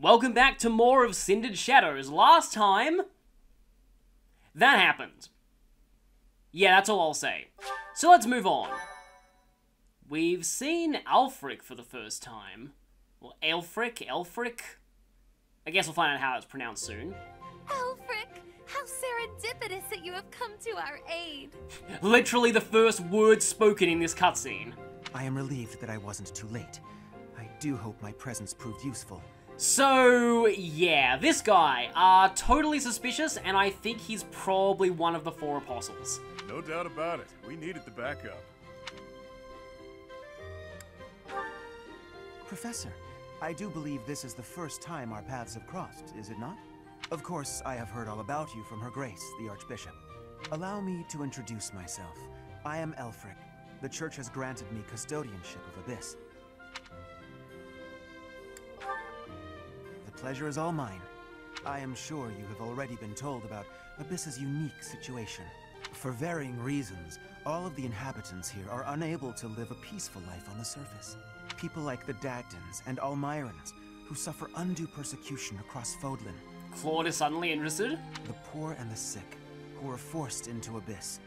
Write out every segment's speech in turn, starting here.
Welcome back to more of Cindered Shadows. Last time, that happened. Yeah, that's all I'll say. So let's move on. We've seen Aelfric for the first time. Well, Aelfric? I guess we'll find out how it's pronounced soon. Aelfric, how serendipitous that you have come to our aid. Literally the first word spoken in this cutscene. I am relieved that I wasn't too late. I do hope my presence proved useful. So, yeah, this guy, totally suspicious, and I think he's probably one of the 4 apostles. No doubt about it. We needed the backup. Professor, I do believe this is the first time our paths have crossed, is it not? Of course, I have heard all about you from Her Grace, the Archbishop. Allow me to introduce myself. I am Aelfric. The Church has granted me custodianship of Abyss. The pleasure is all mine. I am sure you have already been told about Abyss's unique situation. For varying reasons, all of the inhabitants here are unable to live a peaceful life on the surface. People like the Dagdans and Almirans, who suffer undue persecution across Fodlan. Claude is suddenly interested. The poor and the sick, who are forced into Abyss.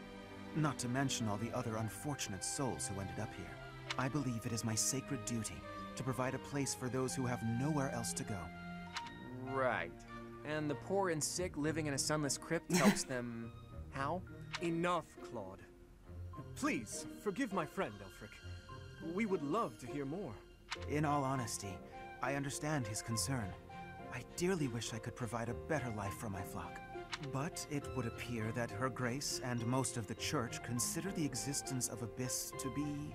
Not to mention all the other unfortunate souls who ended up here. I believe it is my sacred duty to provide a place for those who have nowhere else to go. Right. And the poor and sick living in a sunless crypt helps them... how? Enough, Claude. Please, forgive my friend, Aelfric. We would love to hear more. In all honesty, I understand his concern. I dearly wish I could provide a better life for my flock. But it would appear that Her Grace and most of the Church consider the existence of Abyss to be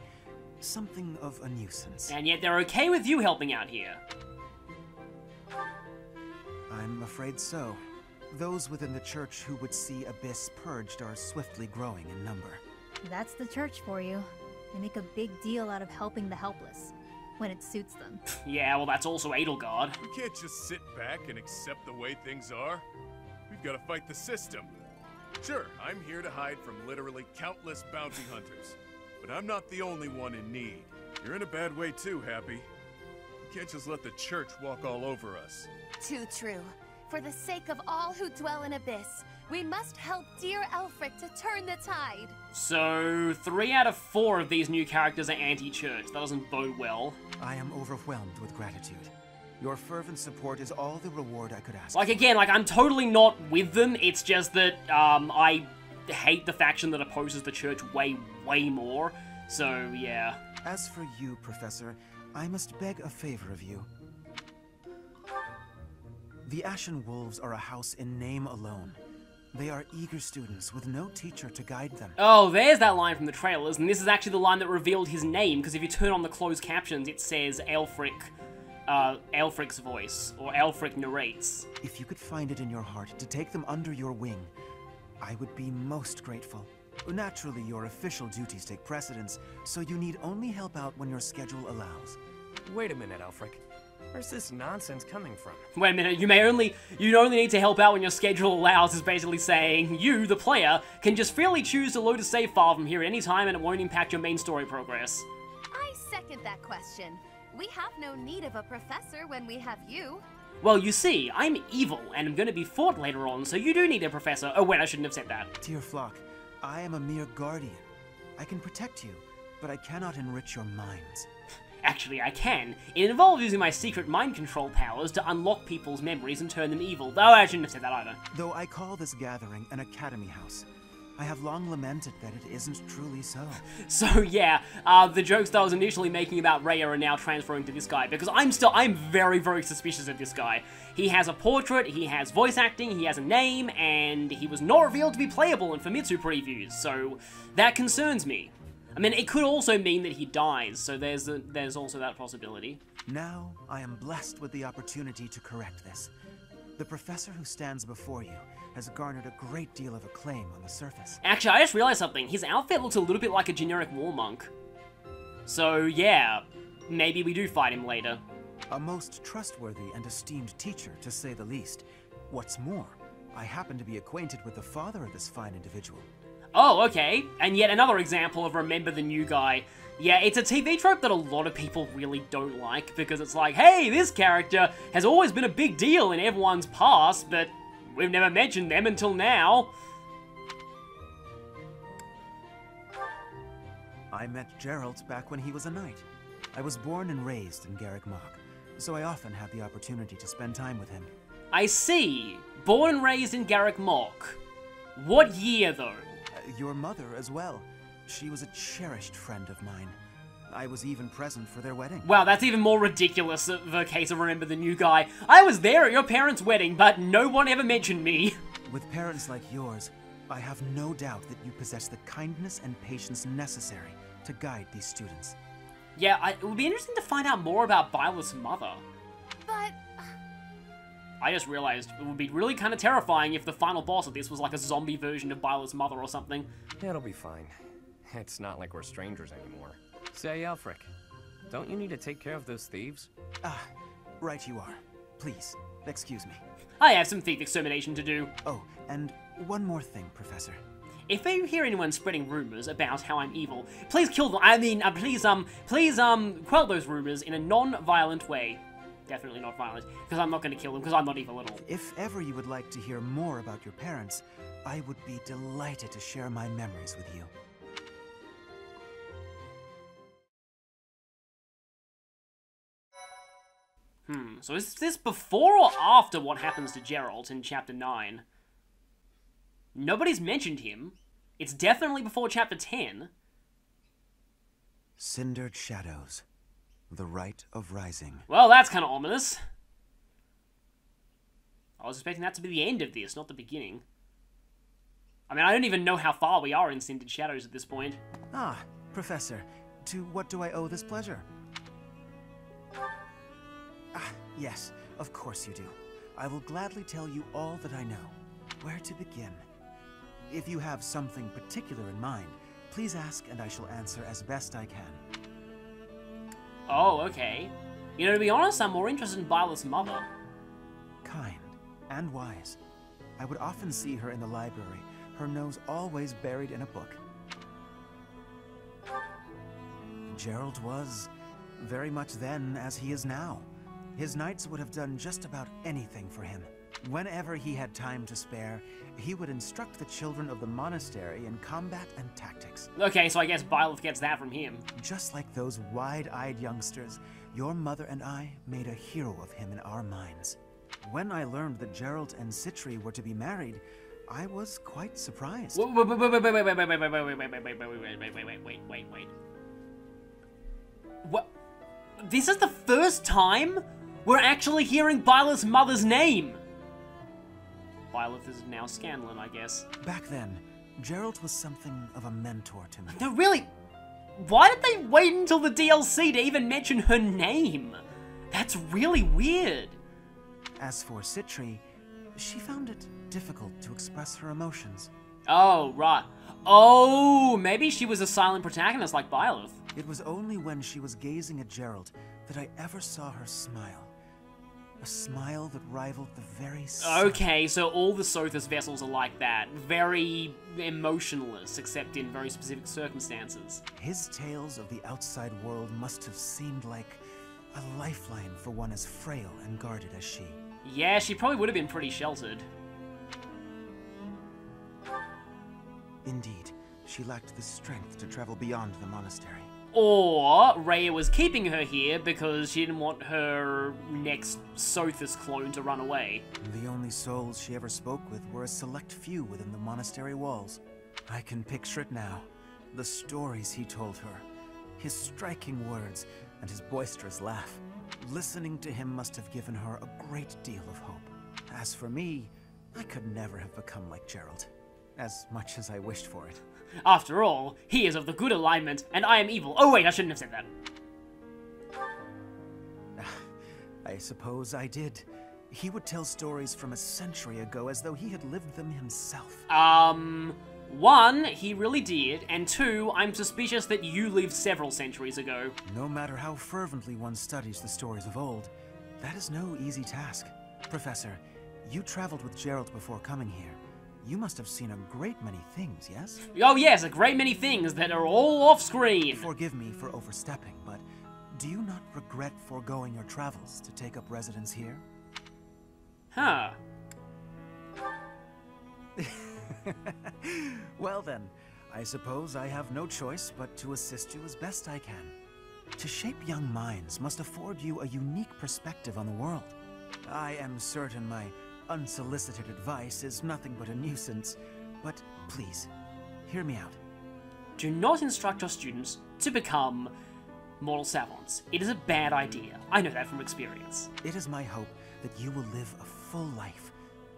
something of a nuisance. And yet they're okay with you helping out here. I'm afraid so. Those within the Church who would see Abyss purged are swiftly growing in number. That's the Church for you. They make a big deal out of helping the helpless, when it suits them. Yeah, well that's also Edelgard. We can't just sit back and accept the way things are. We've got to fight the system. Sure, I'm here to hide from literally countless bounty hunters. But I'm not the only one in need. You're in a bad way too, Happy. We can't just let the Church walk all over us. Too true. For the sake of all who dwell in Abyss, we must help dear Aelfric to turn the tide. So, 3 out of 4 of these new characters are anti-church. That doesn't bode well. I am overwhelmed with gratitude. Your fervent support is all the reward I could ask. Like, again, like, I'm totally not with them. It's just that, I hate the faction that opposes the church way, way more. So, yeah. As for you, Professor, I must beg a favor of you. The Ashen Wolves are a house in name alone. They are eager students with no teacher to guide them. Oh, there's that line from the trailers, and this is actually the line that revealed his name, because if you turn on the closed captions, it says Aelfric, Aelfric's voice, or Aelfric narrates. If you could find it in your heart to take them under your wing, I would be most grateful. Naturally, your official duties take precedence, so you need only help out when your schedule allows. Wait a minute, Aelfric. Where's this nonsense coming from? Wait a minute, you only need to help out when your schedule allows is basically saying you, the player, can just freely choose to load a save file from here at any time and it won't impact your main story progress. I second that question. We have no need of a professor when we have you. Well, you see, I'm evil and I'm gonna be fought later on, so you do need a professor. Oh wait, I shouldn't have said that. Dear flock, I am a mere guardian. I can protect you, but I cannot enrich your minds. Actually, I can. It involves using my secret mind control powers to unlock people's memories and turn them evil. Though I shouldn't have said that either. Though I call this gathering an academy house, I have long lamented that it isn't truly so. So yeah, the jokes that I was initially making about Raya are now transferring to this guy, because I'm very, very suspicious of this guy. He has a portrait, he has voice acting, he has a name, and he was not revealed to be playable in Famitsu previews, so that concerns me. I mean, it could also mean that he dies, so there's also that possibility. Now, I am blessed with the opportunity to correct this. The professor who stands before you has garnered a great deal of acclaim on the surface. Actually, I just realized something. His outfit looks a little bit like a generic war monk. So, yeah, maybe we do fight him later. A most trustworthy and esteemed teacher, to say the least. What's more, I happen to be acquainted with the father of this fine individual. Oh, okay. And yet another example of Remember the New Guy. Yeah, it's a TV trope that a lot of people really don't like, because it's like, hey, this character has always been a big deal in everyone's past, but we've never mentioned them until now. I met Geralt back when he was a knight. I was born and raised in Garreg Mach, so I often had the opportunity to spend time with him. I see. Born and raised in Garreg Mach. What year, though? Your mother as well. She was a cherished friend of mine. I was even present for their wedding. Wow, that's even more ridiculous of a case of Remember the New Guy. I was there at your parents' wedding, but no one ever mentioned me. With parents like yours, I have no doubt that you possess the kindness and patience necessary to guide these students. Yeah, it would be interesting to find out more about Byleth's mother. But I just realized it would be really kind of terrifying if the final boss of this was like a zombie version of Byleth's mother or something. It'll be fine. It's not like we're strangers anymore. Say, Aelfric, don't you need to take care of those thieves? Ah, right you are. Please, excuse me. I have some thief extermination to do. Oh, and one more thing, Professor. If you hear anyone spreading rumors about how I'm evil, please kill them. Please quell those rumors in a non-violent way. Definitely not violent, because I'm not going to kill them, because I'm not evil at all. If ever you would like to hear more about your parents, I would be delighted to share my memories with you. So is this before or after what happens to Geralt in Chapter 9? Nobody's mentioned him. It's definitely before Chapter 10. Cindered Shadows. The Rite of Rising. Well, that's kind of ominous. I was expecting that to be the end of this, not the beginning. I mean, I don't even know how far we are in Cindered Shadows at this point. Ah, Professor, to what do I owe this pleasure? Ah, yes, of course you do. I will gladly tell you all that I know. Where to begin? If you have something particular in mind, please ask and I shall answer as best I can. Oh, okay. You know, to be honest, I'm more interested in Byleth's mother. Kind and wise. I would often see her in the library, her nose always buried in a book. Geralt was very much then as he is now. His knights would have done just about anything for him. Whenever he had time to spare, he would instruct the children of the monastery in combat and tactics. Okay, so I guess Byleth gets that from him. Just like those wide-eyed youngsters, your mother and I made a hero of him in our minds. When I learned that Geralt and Citri were to be married, I was quite surprised. Wait. What? This is the first time we're actually hearing Byleth's mother's name. Byleth is now Scanlan, I guess. Back then, Geralt was something of a mentor to me. No, really? Why did they wait until the DLC to even mention her name? That's really weird. As for Citri, she found it difficult to express her emotions. Oh, right. Oh, maybe she was a silent protagonist like Byleth. It was only when she was gazing at Geralt that I ever saw her smile. A smile that rivaled the very sun. Okay, so all the Sothis vessels are like that. Very emotionless, except in very specific circumstances. His tales of the outside world must have seemed like a lifeline for one as frail and guarded as she. Yeah, she probably would have been pretty sheltered. Indeed, she lacked the strength to travel beyond the monastery. Or Rhea was keeping her here because she didn't want her next Sothis clone to run away. The only souls she ever spoke with were a select few within the monastery walls. I can picture it now. The stories he told her, his striking words, and his boisterous laugh. Listening to him must have given her a great deal of hope. As for me, I could never have become like Geralt, as much as I wished for it. After all, he is of the good alignment, and I am evil. Oh wait, I shouldn't have said that. I suppose I did. He would tell stories from a century ago as though he had lived them himself. One, he really did, and two, I'm suspicious that you lived several centuries ago. No matter how fervently one studies the stories of old, that is no easy task. Professor, you traveled with Geralt before coming here. you must have seen a great many things, yes? Oh yes, a great many things that are all off-screen. Forgive me for overstepping, but do you not regret foregoing your travels to take up residence here? Huh. Well then, I suppose I have no choice but to assist you as best I can. To shape young minds must afford you a unique perspective on the world. I am certain my unsolicited advice is nothing but a nuisance, but please, hear me out. Do not instruct your students to become mortal savants. It is a bad idea. I know that from experience. It is my hope that you will live a full life,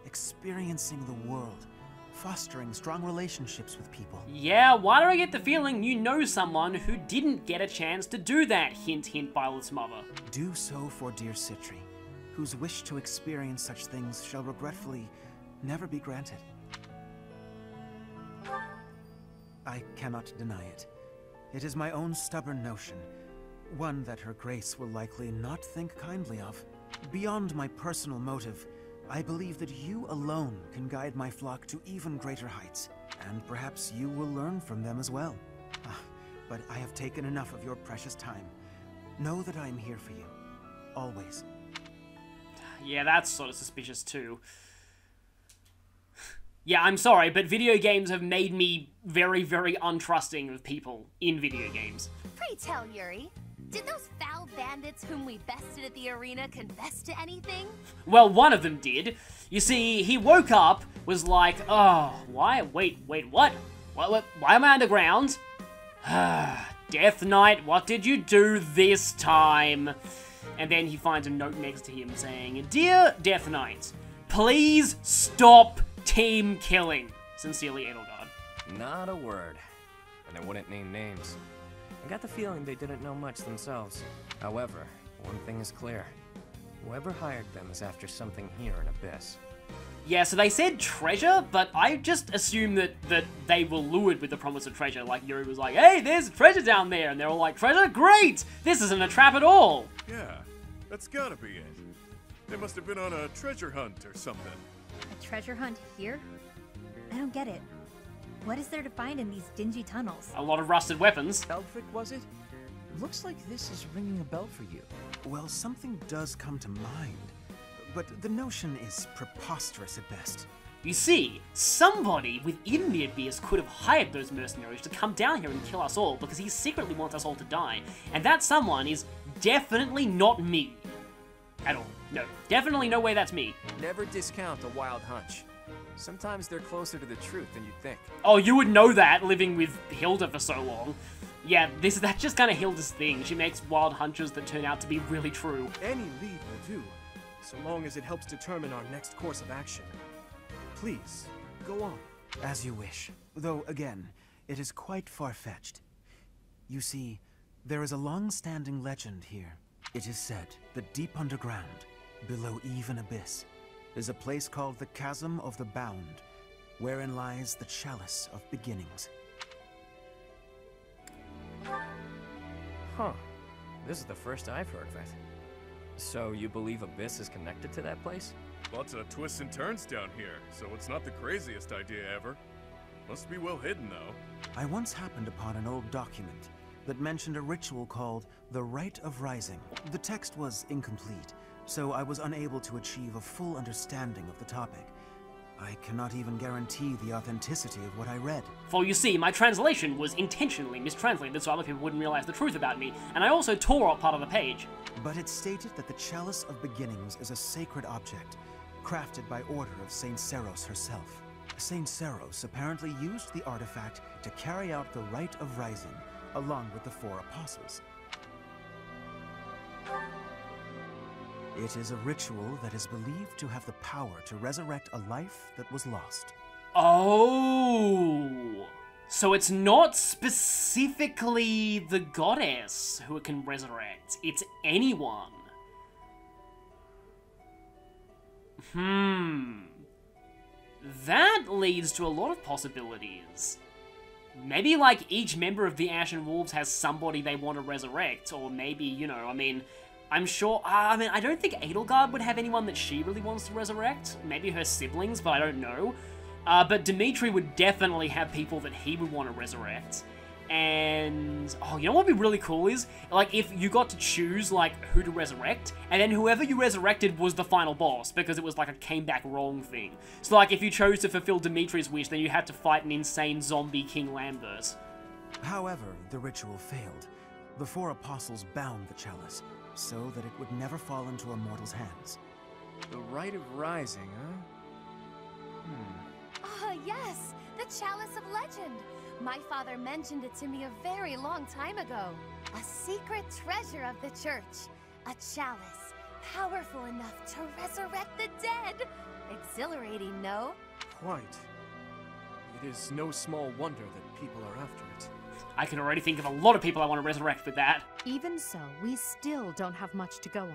experiencing the world, fostering strong relationships with people. Yeah, why do I get the feeling you know someone who didn't get a chance to do that? Hint, hint, Violet's mother. Do so for dear Citri, whose wish to experience such things shall regretfully never be granted. I cannot deny it. It is my own stubborn notion, one that Her Grace will likely not think kindly of. Beyond my personal motive, I believe that you alone can guide my flock to even greater heights, and perhaps you will learn from them as well. But I have taken enough of your precious time. Know that I am here for you, always. Yeah, that's sort of suspicious too. Yeah, I'm sorry, but video games have made me very, very untrusting of people in video games. Pray tell, Yuri, did those foul bandits whom we bested at the arena confess to anything? Well, one of them did. You see, he woke up, was like, oh, why? Wait, what? Why am I underground? Death Knight, what did you do this time? And then he finds a note next to him saying, Dear Death Knight, please stop team killing. Sincerely, Edelgard. Not a word. And they wouldn't name names. I got the feeling they didn't know much themselves. However, one thing is clear. Whoever hired them is after something here in Abyss. Yeah, so they said treasure, but I just assumed that they were lured with the promise of treasure. Like, Yuri was like, hey, there's treasure down there. And they're all like, treasure? Great! This isn't a trap at all. Yeah, that's gotta be it. They must have been on a treasure hunt or something. A treasure hunt here? I don't get it. What is there to find in these dingy tunnels? A lot of rusted weapons. Elfric, was it? Looks like this is ringing a bell for you. Well, something does come to mind, but the notion is preposterous at best. You see, somebody within the Abyss could have hired those mercenaries to come down here and kill us all because he secretly wants us all to die. And that someone is definitely not me. At all. No, definitely no way that's me. Never discount a wild hunch. Sometimes they're closer to the truth than you think. Oh, you would know that, living with Hilda for so long. Yeah, that's just kind of Hilda's thing. She makes wild hunches that turn out to be really true. Any lead will do, so long as it helps determine our next course of action. Please, go on. As you wish. Though, again, it is quite far-fetched. You see, there is a long-standing legend here. It is said that deep underground, below even Abyss, is a place called the Chasm of the Bound, wherein lies the Chalice of Beginnings. Huh. This is the first I've heard of it. So you believe Abyss is connected to that place? Lots of twists and turns down here, so it's not the craziest idea ever. Must be well hidden, though. I once happened upon an old document that mentioned a ritual called the Rite of Rising. The text was incomplete, so I was unable to achieve a full understanding of the topic. I cannot even guarantee the authenticity of what I read. For you see, my translation was intentionally mistranslated so other people wouldn't realize the truth about me, and I also tore up part of the page. But it stated that the Chalice of Beginnings is a sacred object, crafted by order of Saint Seros herself. Saint Seros apparently used the artifact to carry out the Rite of Rising, along with the 4 apostles. It is a ritual that is believed to have the power to resurrect a life that was lost. Oh! So it's not specifically the goddess who it can resurrect, it's anyone. That leads to a lot of possibilities. Maybe, like, each member of the Ashen Wolves has somebody they want to resurrect, or maybe, you know, I mean, I'm sure, I don't think Edelgard would have anyone that she really wants to resurrect. Maybe her siblings, but I don't know. But Dimitri would definitely have people that he would want to resurrect. And, oh, you know what would be really cool is, like, if you got to choose, like, who to resurrect, and then whoever you resurrected was the final boss, because it was, like, a came back wrong thing. So, like, if you chose to fulfill Dimitri's wish, then you had to fight an insane zombie King Lambert. However, the ritual failed. The 4 apostles bound the chalice, so that it would never fall into a mortal's hands. The Rite of Rising, huh? Ah, yes, the Chalice of Legend. My father mentioned it to me a very long time ago. A secret treasure of the church. A chalice, powerful enough to resurrect the dead. Exhilarating, no? Quite. It is no small wonder that people are after it. I can already think of a lot of people I want to resurrect with that. Even so, we still don't have much to go on.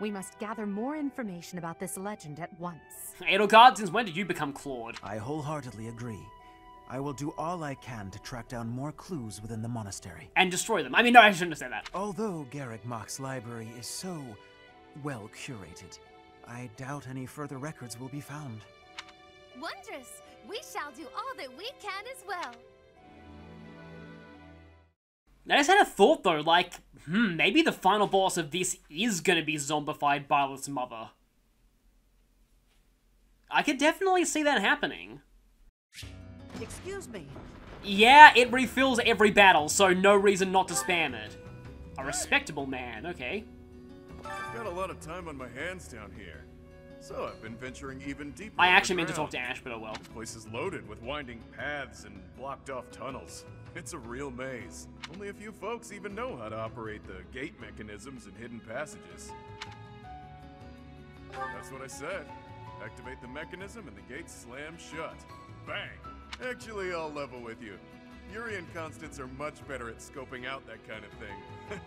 We must gather more information about this legend at once. Edelgard, since when did you become Claude? I wholeheartedly agree. I will do all I can to track down more clues within the monastery. And destroy them. I mean, no, I shouldn't have said that. Although Garrick Mach's library is so well curated, I doubt any further records will be found. Wondrous! We shall do all that we can as well. I just had a thought though, like, maybe the final boss of this is gonna be zombified Byleth's mother. I could definitely see that happening. Excuse me. Yeah, it refills every battle, so no reason not to spam it. A respectable man, okay. I've got a lot of time on my hands down here, so I've been venturing even deeper. I actually meant to underground. talk to Ash, but oh well. This place is loaded with winding paths and blocked off tunnels. It's a real maze. Only a few folks even know how to operate the gate mechanisms and hidden passages. That's what I said. Activate the mechanism and the gates slam shut. Bang! Actually, I'll level with you. Yuri and Constance are much better at scoping out that kind of thing.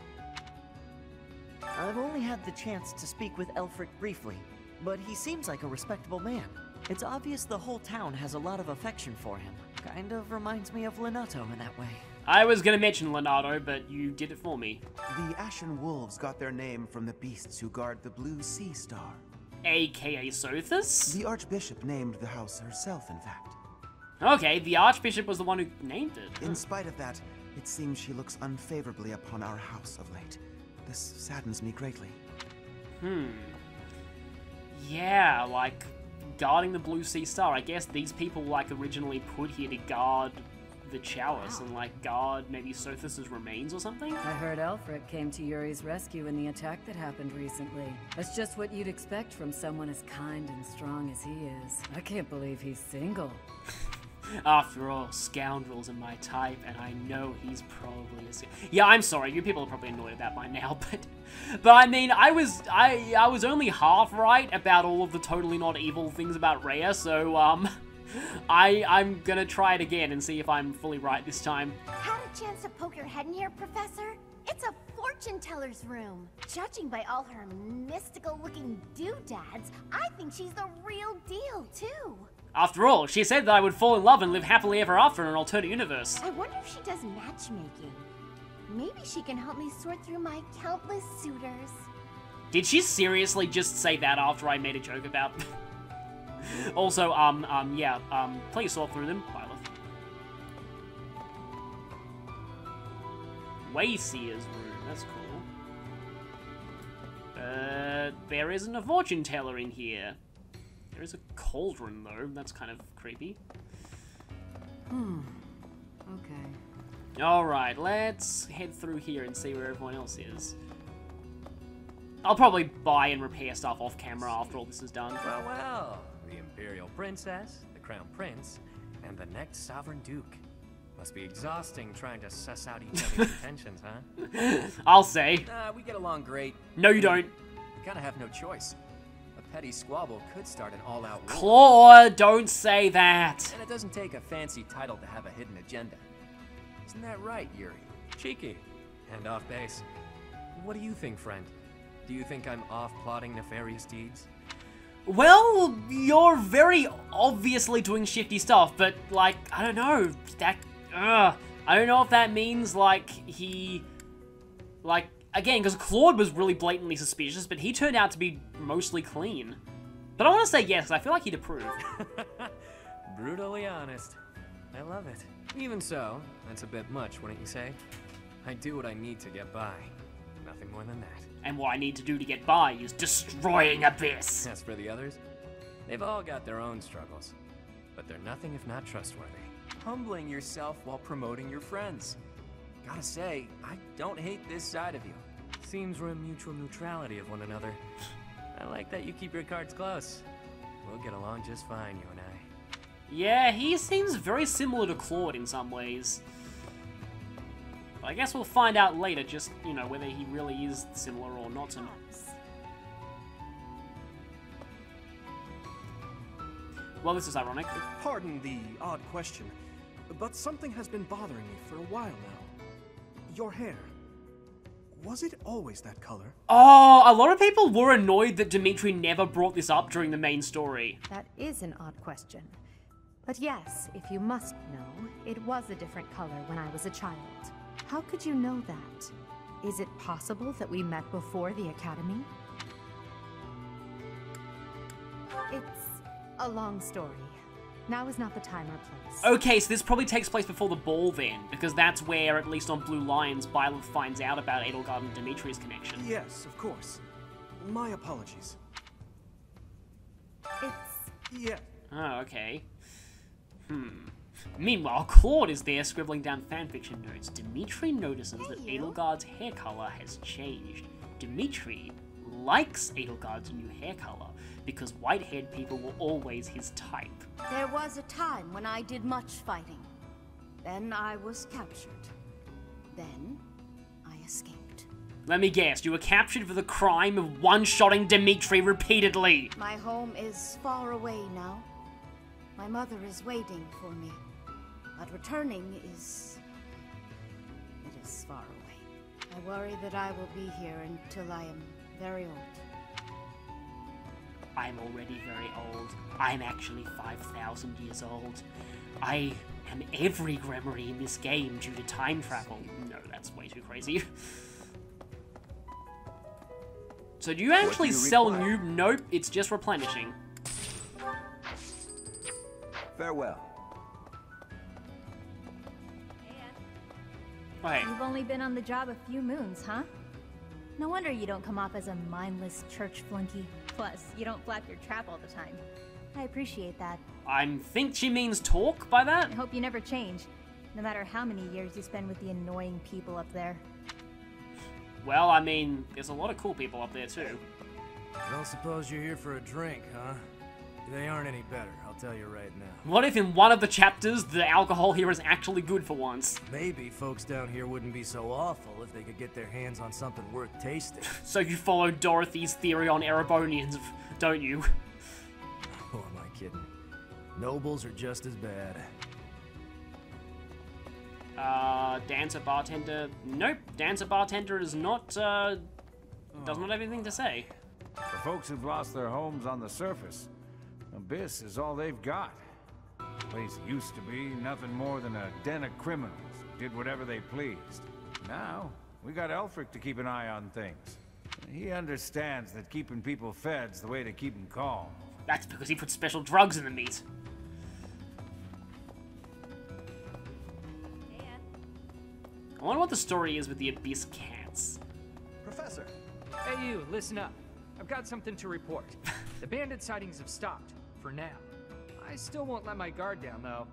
I've only had the chance to speak with Elfric briefly, but he seems like a respectable man. It's obvious the whole town has a lot of affection for him. Kind of reminds me of Lenato in that way. I was gonna mention Leonardo, but you did it for me. The Ashen Wolves got their name from the beasts who guard the Blue Sea Star. AKA Sothis? The Archbishop named the house herself, in fact. Okay, the Archbishop was the one who named it. In spite of that, it seems she looks unfavorably upon our house of late. This saddens me greatly. Yeah, like, guarding the Blue Sea Star. I guess these people, like, originally put here to guard the chalice and, like, guard maybe Sothis' remains or something? I heard Elfric came to Yuri's rescue in the attack that happened recently. That's just what you'd expect from someone as kind and strong as he is. I can't believe he's single. After all, scoundrels are my type, and I know he's probably a... Yeah, I'm sorry, you people are probably annoyed at that by now, but I mean, I was only half right about all of the totally not evil things about Rhea, so, I'm gonna try it again and see if I'm fully right this time. Had a chance to poke your head in here, Professor? It's a fortune teller's room. Judging by all her mystical-looking doodads, I think she's the real deal, too. After all, she said that I would fall in love and live happily ever after in an alternate universe. I wonder if she does matchmaking. Maybe she can help me sort through my countless suitors. Did she seriously just say that after I made a joke about... Also, please sort through them, Byleth. Wayseer's room, that's cool. There isn't a fortune teller in here. There is a cauldron, though. That's kind of creepy. Okay. Alright, let's head through here and see where everyone else is. I'll probably buy and repair stuff off camera after all this is done. Well, well. The Imperial Princess, the Crown Prince, and the next Sovereign Duke. Must be exhausting trying to suss out each other's intentions, huh? I'll say. We get along great. No, you don't. We kinda have no choice. A petty squabble could start an all-out war. Claude, don't say that. And it doesn't take a fancy title to have a hidden agenda. Isn't that right, Yuri? Cheeky. And off base. What do you think, friend? Do you think I'm off plotting nefarious deeds? Well, you're very obviously doing shifty stuff, but, like, I don't know, that, I don't know if that means, like, he, like, again, because Claude was really blatantly suspicious, but he turned out to be mostly clean. But I want to say yes, 'cause I feel like he'd approve. Brutally honest. I love it. Even so, that's a bit much, wouldn't you say? I do what I need to get by. Nothing more than that. And what I need to do to get by is destroying Abyss. As for the others, they've all got their own struggles. But they're nothing if not trustworthy. Humbling yourself while promoting your friends. Gotta say, I don't hate this side of you. Seems we're in mutual neutrality of one another. I like that you keep your cards close. We'll get along just fine, you and I. Yeah, he seems very similar to Claude in some ways. But I guess we'll find out later, just, you know, whether he really is similar or not similar. Well, this is ironic. Pardon the odd question, but something has been bothering me for a while now. Your hair. Was it always that color? Oh, a lot of people were annoyed that Dimitri never brought this up during the main story. That is an odd question. But yes, if you must know, it was a different color when I was a child. How could you know that? Is it possible that we met before the academy? It's a long story. Now is not the time or place. Okay, so this probably takes place before the ball then, because that's where, at least on Blue Lions, Byleth finds out about Edelgard and Dimitri's connection. Yes, of course. My apologies. Yeah. Oh, okay. Meanwhile, Claude is there scribbling down fanfiction notes. Dimitri notices that Edelgard's hair color has changed. Dimitri likes Edelgard's new hair color because white-haired people were always his type. There was a time when I did much fighting. Then I was captured. Then I escaped. Let me guess, you were captured for the crime of one-shotting Dimitri repeatedly. My home is far away now. My mother is waiting for me. But returning is... it is far away. I worry that I will be here until I am very old. I'm already very old. I'm actually 5,000 years old. I am every Gremory in this game due to time travel. No, that's way too crazy. So do you actually sell new? Nope, it's just replenishing. Farewell. Wait. You've only been on the job a few moons, huh? No wonder you don't come off as a mindless church flunky. Plus, you don't flap your trap all the time. I appreciate that. I think she means talk by that? I hope you never change, no matter how many years you spend with the annoying people up there. Well, I mean, there's a lot of cool people up there too. Don't suppose you're here for a drink, huh? They aren't any better, I'll tell you right now. What if in one of the chapters, the alcohol here is actually good for once? Maybe folks down here wouldn't be so awful if they could get their hands on something worth tasting. So you follow Dorothy's theory on Erebonians, don't you? Who am I kidding? Nobles are just as bad. Dancer bartender. Nope, dancer bartender is not, does not have anything to say. For folks who've lost their homes on the surface, Abyss is all they've got. The place used to be nothing more than a den of criminals who did whatever they pleased. Now, we got Aelfric to keep an eye on things. He understands that keeping people fed's the way to keep them calm. That's because he put special drugs in the meat. I wonder what the story is with the Abyss cats. Professor! Hey you, listen up. I've got something to report. The bandit sightings have stopped, for now. I still won't let my guard down, though.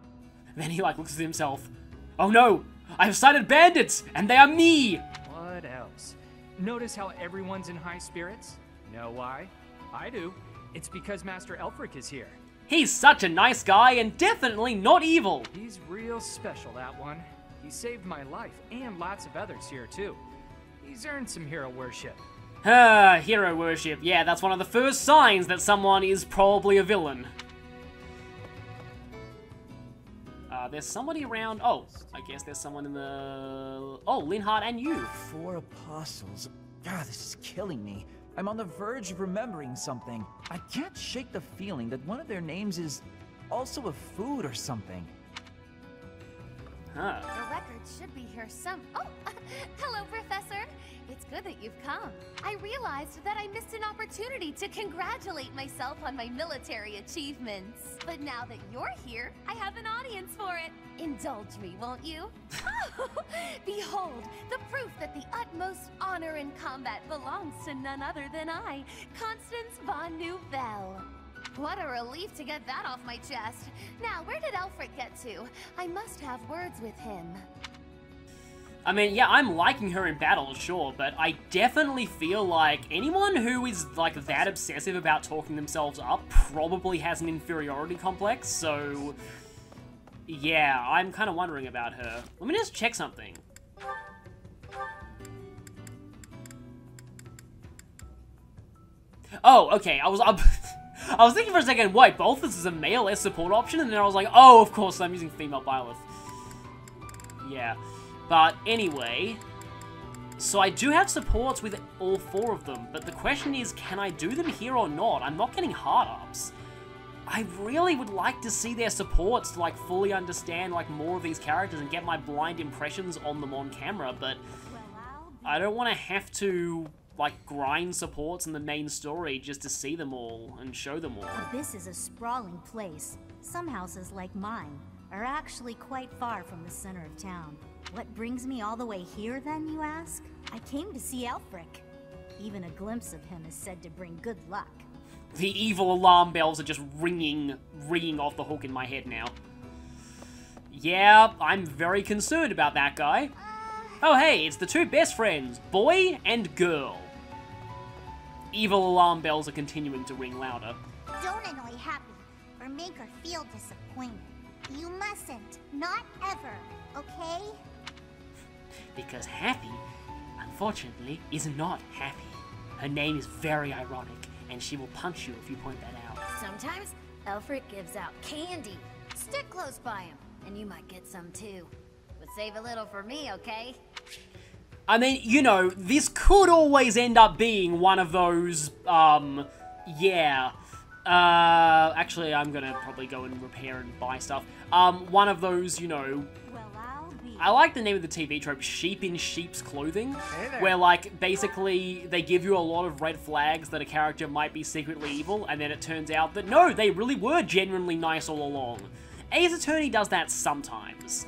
Then he, like, looks at himself. Oh no! I've sighted bandits! And they are me! What else? Notice how everyone's in high spirits? Know why? I do. It's because Master Aelfric is here. He's such a nice guy and definitely not evil. He's real special, that one. He saved my life, and lots of others here, too. He's earned some hero worship. Hero worship. Yeah, that's one of the first signs that someone is probably a villain. There's somebody around. Oh, I guess there's someone in the... Oh, Linhardt and you. 4 apostles. God, this is killing me. I'm on the verge of remembering something. I can't shake the feeling that one of their names is also a food or something. Huh. The record should be here Oh, hello, Professor. It's good that you've come. I realized that I missed an opportunity to congratulate myself on my military achievements. But now that you're here, I have an audience for it. Indulge me, won't you? Oh, behold, the proof that the utmost honor in combat belongs to none other than I, Constance von Nouvelle. What a relief to get that off my chest. Now, where did Aelfric get to? I must have words with him. I mean, yeah, I'm liking her in battle, sure, but I definitely feel like anyone who is, like, that obsessive about talking themselves up probably has an inferiority complex, so... yeah, I'm kind of wondering about her. Let me just check something. Oh, okay, I was thinking for a second, wait, Balthus is a male S support option? And then I was like, oh, of course, I'm using female Byleth. Yeah. But anyway, so I do have supports with all 4 of them, but the question is, can I do them here or not? I'm not getting hard-ups. I really would like to see their supports to, like, fully understand, like, more of these characters and get my blind impressions on them on camera, but I don't want to have to, like, grind supports in the main story just to see them all and show them all. Abyss is a sprawling place. Some houses, like mine, are actually quite far from the center of town. What brings me all the way here, then, you ask? I came to see Aelfric. Even a glimpse of him is said to bring good luck. The evil alarm bells are just ringing off the hook in my head now. Yeah, I'm very concerned about that guy. Oh hey, it's the 2 best friends, boy and girl. Evil alarm bells are continuing to ring louder. Don't annoy Happy, or make her feel disappointed. You mustn't. Not ever, okay? Because Happy, unfortunately, is not happy. Her name is very ironic, and she will punch you if you point that out. Sometimes, Aelfric gives out candy. Stick close by him, and you might get some too. But save a little for me, okay? I mean, you know, this could always end up being one of those, yeah. Actually, I'm gonna probably go and repair and buy stuff. One of those, you know, I like the name of the TV trope, sheep in sheep's clothing, where, like, basically they give you a lot of red flags that a character might be secretly evil, and then it turns out that, no, they really were genuinely nice all along. Ace Attorney does that sometimes.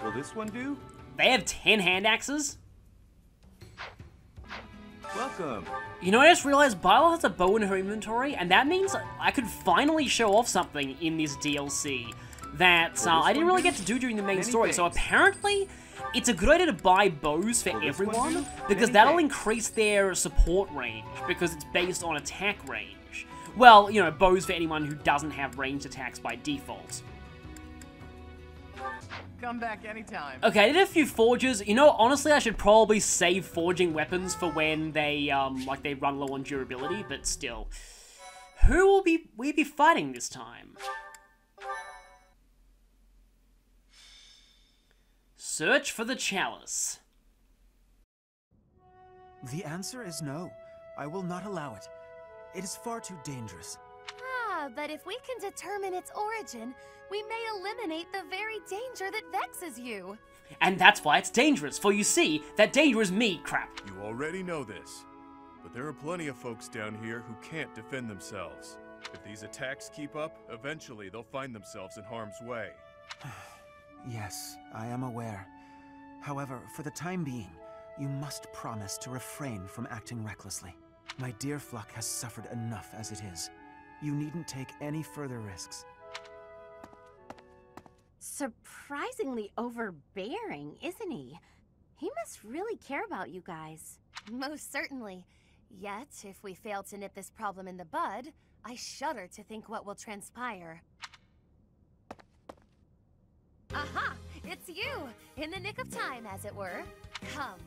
Will this one do? They have 10 hand axes? Welcome. You know, I just realized Byleth has a bow in her inventory, and that means I could finally show off something in this DLC that I didn't really get to do during the main story. So apparently, it's a good idea to buy bows for everyone, because that'll increase their support range, because it's based on attack range. Well, you know, bows for anyone who doesn't have ranged attacks by default. Come back anytime. Okay, I did a few forges. You know, honestly, I should probably save forging weapons for when they, like, they run low on durability, but still. Who will we be fighting this time? Search for the chalice. The answer is no. I will not allow it. It is far too dangerous. Ah, but if we can determine its origin, we may eliminate the very danger that vexes you. And that's why it's dangerous, for you see, that danger is me, crap. You already know this, but there are plenty of folks down here who can't defend themselves. If these attacks keep up, eventually they'll find themselves in harm's way. Yes, I am aware. However, for the time being, you must promise to refrain from acting recklessly. My dear Fluck has suffered enough as it is. You needn't take any further risks. Surprisingly overbearing, isn't he? He must really care about you guys. Most certainly. Yet, if we fail to nip this problem in the bud, I shudder to think what will transpire. Aha! It's you! In the nick of time, as it were. Come,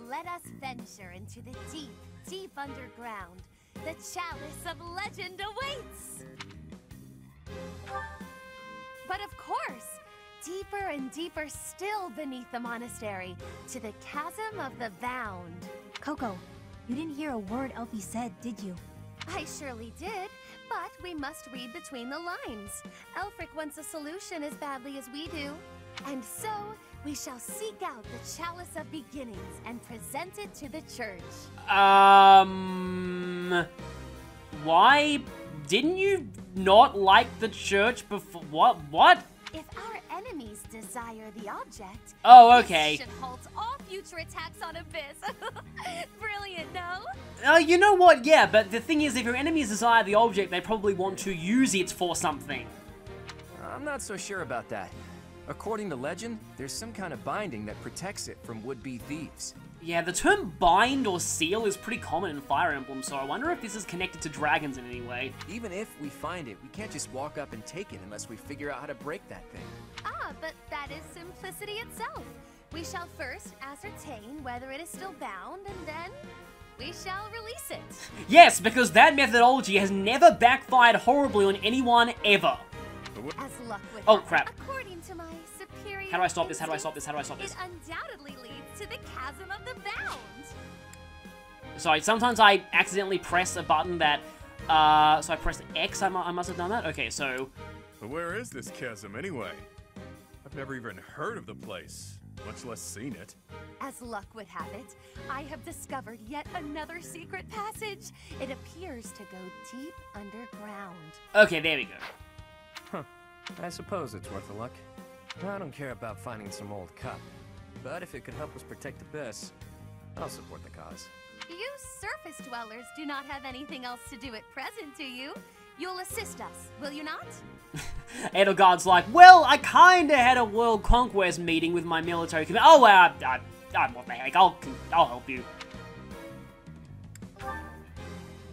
let us venture into the deep, deep underground. The chalice of legend awaits! But of course, deeper and deeper still beneath the monastery, to the chasm of the Bound. Coco, you didn't hear a word Elfie said, did you? I surely did, But we must read between the lines. Elfric wants a solution as badly as we do. And so, we shall seek out the Chalice of Beginnings and present it to the church. Why didn't you not like the church before? What? If our enemies desire the object, Oh, okay. this should halt all future attacks on Abyss. Brilliant, no? You know what? Yeah, but the thing is, if your enemies desire the object, they probably want to use it for something. I'm not so sure about that. According to legend, there's some kind of binding that protects it from would-be thieves. Yeah, the term bind or seal is pretty common in Fire Emblem, so I wonder if this is connected to dragons in any way. Even if we find it, we can't just walk up and take it unless we figure out how to break that thing. Ah, but that is simplicity itself. We shall first ascertain whether it is still bound, and then we shall release it. Yes, because that methodology has never backfired horribly on anyone ever. As luck would Oh, have it, crap. According to my superior How do I stop this? How do I stop this? How do I stop this? it undoubtedly leads to the Chasm of the Bound. Sorry, sometimes I accidentally press a button that, so I pressed X, I must have done that? Okay, so... But where is this chasm anyway? I've never even heard of the place, much less seen it. As luck would have it, I have discovered yet another secret passage. It appears to go deep underground. Okay, there we go. Huh. I suppose it's worth a look. I don't care about finding some old cup, but if it could help us protect Abyss, I'll support the cause. You surface dwellers do not have anything else to do at present, do you? You'll assist us, will you not? Edelgard's like, well, I kinda had a World Conquest meeting with my military command. Oh, what the heck, I'll help you.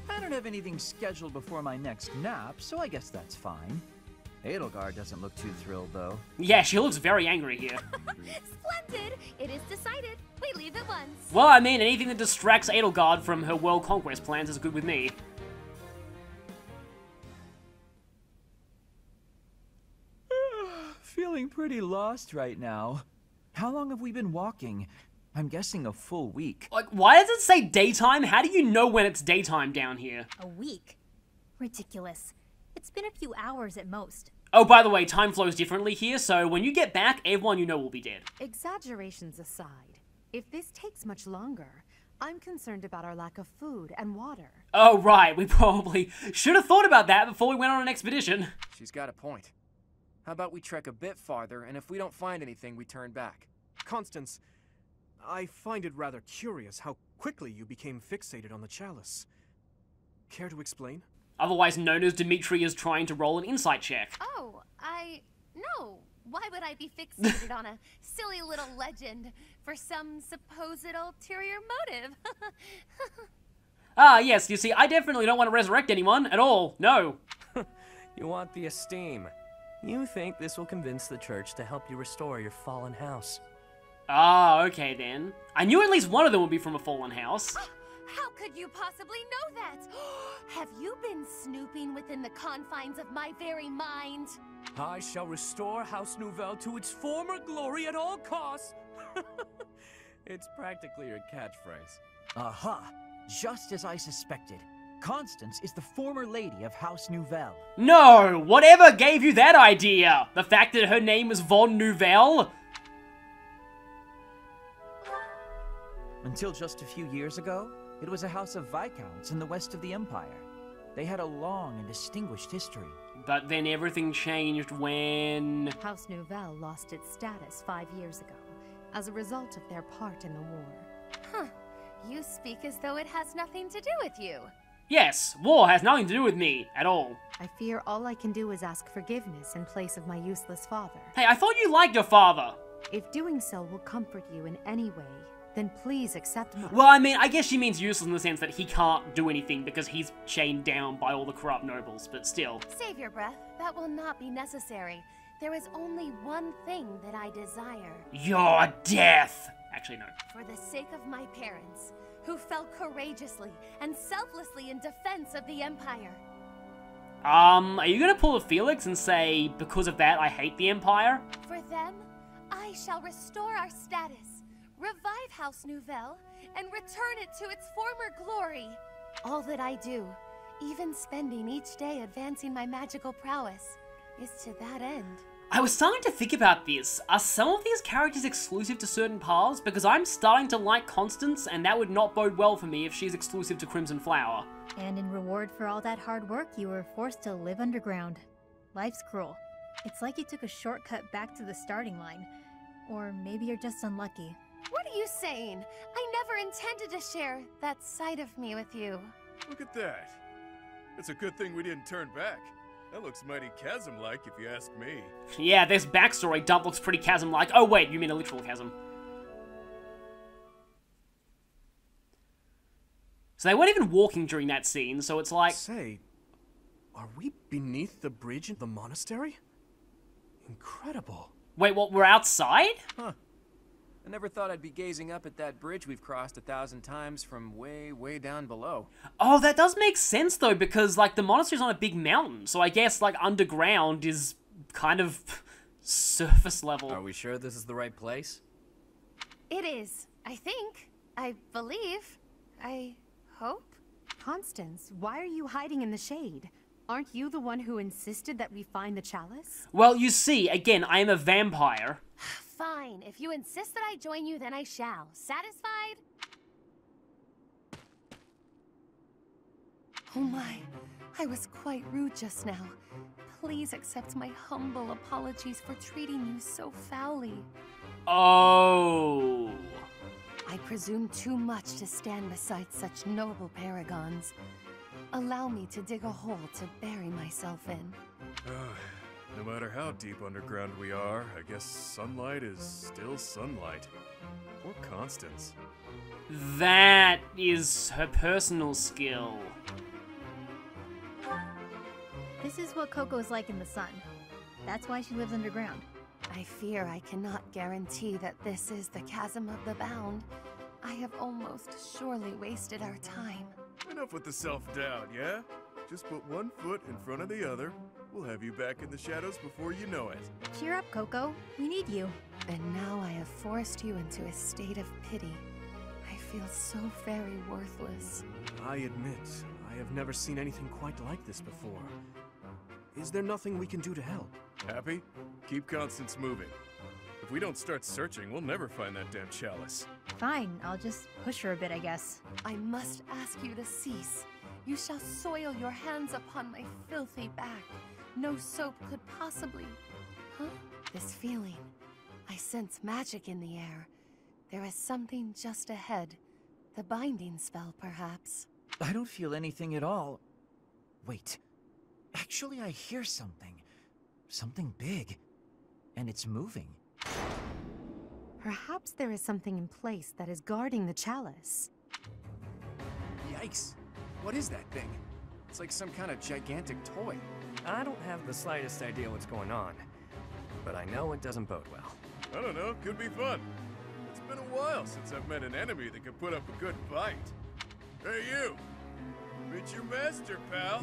I don't have anything scheduled before my next nap, so I guess that's fine. Edelgard doesn't look too thrilled, though. Yeah, she looks very angry here. Splendid! It is decided. We leave at once. Well, I mean, anything that distracts Edelgard from her World Conquest plans is good with me. Feeling pretty lost right now. How long have we been walking? I'm guessing a full week. Like, why does it say daytime? How do you know when it's daytime down here? A week? Ridiculous. It's been a few hours at most. Oh, by the way, time flows differently here, so when you get back, everyone you know will be dead. Exaggerations aside, if this takes much longer, I'm concerned about our lack of food and water. Oh, right, we probably should have thought about that before we went on an expedition. She's got a point. How about we trek a bit farther, and if we don't find anything, we turn back? Constance, I find it rather curious how quickly you became fixated on the chalice. Care to explain? Otherwise known as Dimitri is trying to roll an insight check. Oh, no. Why would I be fixated on a silly little legend for some supposed ulterior motive? Ah, yes, you see, I definitely don't want to resurrect anyone at all. No. You want the esteem. You think this will convince the church to help you restore your fallen house. Ah, okay then. I knew at least one of them would be from a fallen house. How could you possibly know that? Have you been snooping within the confines of my very mind? I shall restore House Nouvelle to its former glory at all costs. It's practically your catchphrase. Aha! Just as I suspected. Constance is the former lady of House Nouvelle. No! Whatever gave you that idea? The fact that her name is Von Nouvelle? Until just a few years ago, it was a house of Viscounts in the west of the Empire. They had a long and distinguished history. But then everything changed when... House Nouvelle lost its status 5 years ago, as a result of their part in the war. Huh. You speak as though it has nothing to do with you. Yes, war has nothing to do with me, at all. I fear all I can do is ask forgiveness in place of my useless father. Hey, I thought you liked your father. If doing so will comfort you in any way, then please accept my... Well, I mean, I guess she means useless in the sense that he can't do anything because he's chained down by all the corrupt nobles, but still. Save your breath. That will not be necessary. There is only one thing that I desire. Your death! Actually, no. For the sake of my parents, who fell courageously and selflessly in defense of the Empire. Are you gonna pull a Felix and say, because of that, I hate the Empire? For them, I shall restore our status, revive House Nouvelle, and return it to its former glory. All that I do Even spending each day advancing my magical prowess is to that end. I was starting to think about this. Are some of these characters exclusive to certain paths? Because I'm starting to like Constance, and that would not bode well for me if she's exclusive to Crimson Flower. And in reward for all that hard work, you were forced to live underground. Life's cruel. It's like you took a shortcut back to the starting line. Or maybe you're just unlucky. What are you saying? I never intended to share that side of me with you. Look at that. It's a good thing we didn't turn back. That looks mighty chasm-like, if you ask me. Yeah, this backstory dump looks pretty chasm-like. Oh wait, you mean a literal chasm. So they weren't even walking during that scene, so it's like... Say, are we beneath the bridge in the monastery? Incredible. Wait, what, we're outside? Huh. I never thought I'd be gazing up at that bridge we've crossed 1,000 times from way, way down below. Oh, that does make sense, though, because, like, the monastery's on a big mountain, so I guess, like, underground is kind of surface level. Are we sure this is the right place? It is, I think. I believe. I hope. Constance, why are you hiding in the shade? Aren't you the one who insisted that we find the chalice? Well, you see, again, I am a vampire. Fine. If you insist that I join you, then I shall. Satisfied? Oh my. I was quite rude just now. Please accept my humble apologies for treating you so foully. Oh. I presume too much to stand beside such noble paragons. Allow me to dig a hole to bury myself in. No matter how deep underground we are, I guess sunlight is still sunlight. Poor Constance. That is her personal skill. This is what Coco's like in the sun. That's why she lives underground. I fear I cannot guarantee that this is the Chasm of the Bound. I have almost surely wasted our time. Enough with the self-doubt, yeah? Just put one foot in front of the other. We'll have you back in the shadows before you know it. Cheer up, Coco. We need you. And now I have forced you into a state of pity. I feel so very worthless. I admit, I have never seen anything quite like this before. Is there nothing we can do to help? Happy? Keep Constance moving. If we don't start searching, we'll never find that damn chalice. Fine, I'll just push her a bit, I guess. I must ask you to cease. You shall soil your hands upon my filthy back. No soap could possibly... Huh? This feeling. I sense magic in the air. There is something just ahead. The binding spell, perhaps. I don't feel anything at all. Wait. Actually, I hear something. Something big. And it's moving. Perhaps there is something in place that is guarding the chalice. Yikes. What is that thing? It's like some kind of gigantic toy. I don't have the slightest idea what's going on, but I know it doesn't bode well. I don't know, could be fun. It's been a while since I've met an enemy that can put up a good fight. Hey you! Meet your master, pal.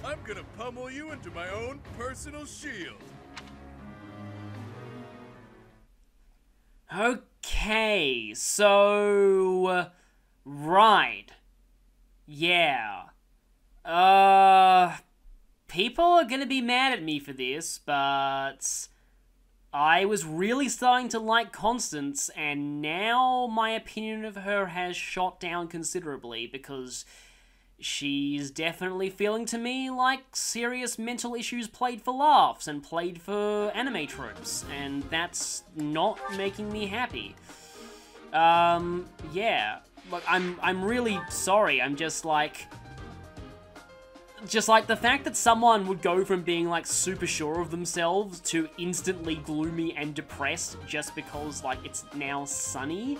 I'm gonna pummel you into my own personal shield. Okay, so... right. Yeah. People are gonna be mad at me for this, but... I was really starting to like Constance, and now my opinion of her has shot down considerably, because she's definitely feeling to me like serious mental issues played for laughs and played for anime tropes, and that's not making me happy. Yeah. Look, I'm really sorry, I'm just like the fact that someone would go from being like super sure of themselves to instantly gloomy and depressed just because like it's now sunny,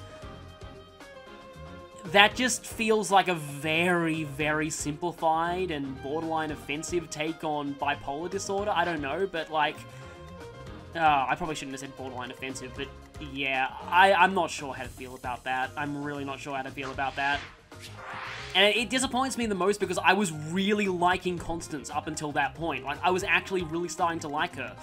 that just feels like a very, very simplified and borderline offensive take on bipolar disorder. I don't know, but like, I probably shouldn't have said borderline offensive, but yeah, I'm not sure how to feel about that. I'm really not sure how to feel about that. And it disappoints me the most because I was really liking Constance up until that point. Like, I was actually really starting to like her.